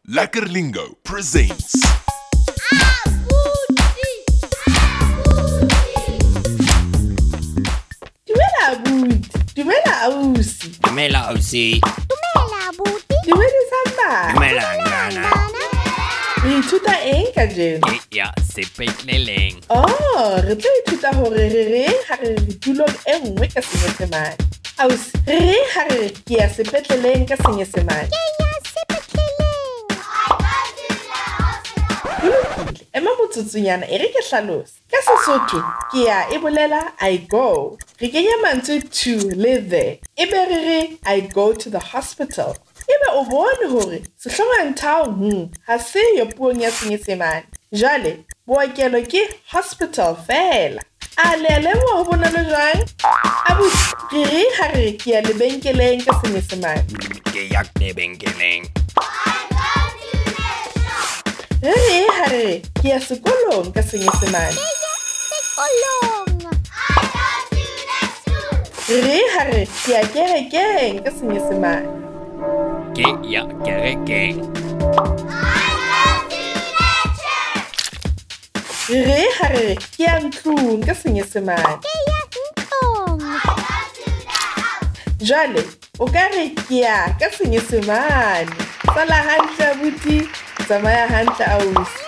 Lekker Lingo presents. Dumela abuti, dumela ausi. Dumela ausi. Dumela abuti. Dumela Samba. Dumela ngana. Re ithuta eng kajeno? Ke ya sepetleleng. Oh, re tlo ithuta hore re reng ha re re tulong e nngwe ka Senyesemane. Ausi, re reng ha re re ke ya sepetleleng ka Senyesemane? Ke ya sepetleleng. Ho lokile, ema motsotsonyana e re ke hlalose. Ka Sesotho, ke ya e bolela I go. Re kenya mantswe to le there. Ebe re re I go to the hospital. Ebe o bone hore sehloohongthao ha se yo puong ya Senyesemane. Jwale, bookelo ke hospital fela. A le a lemoha ho bonolo jwang? Abuti, re re ha re ke ya lebenkeleng ka Senyesemane. Ke ya lebenkeleng. Re re ha re ke ya sekolong ka Senyesemane. Sekolong. Re re ha re ke ya kerekeng ka Senyesemane. Ke ya kerekeng. Re re ha re ke ya ntlong ka Senyesemane. Ke ya ntlong. Jwale, o ka re ke ya ka Senyesemane. Sala hantle abuti, tsamaya hantle ausi.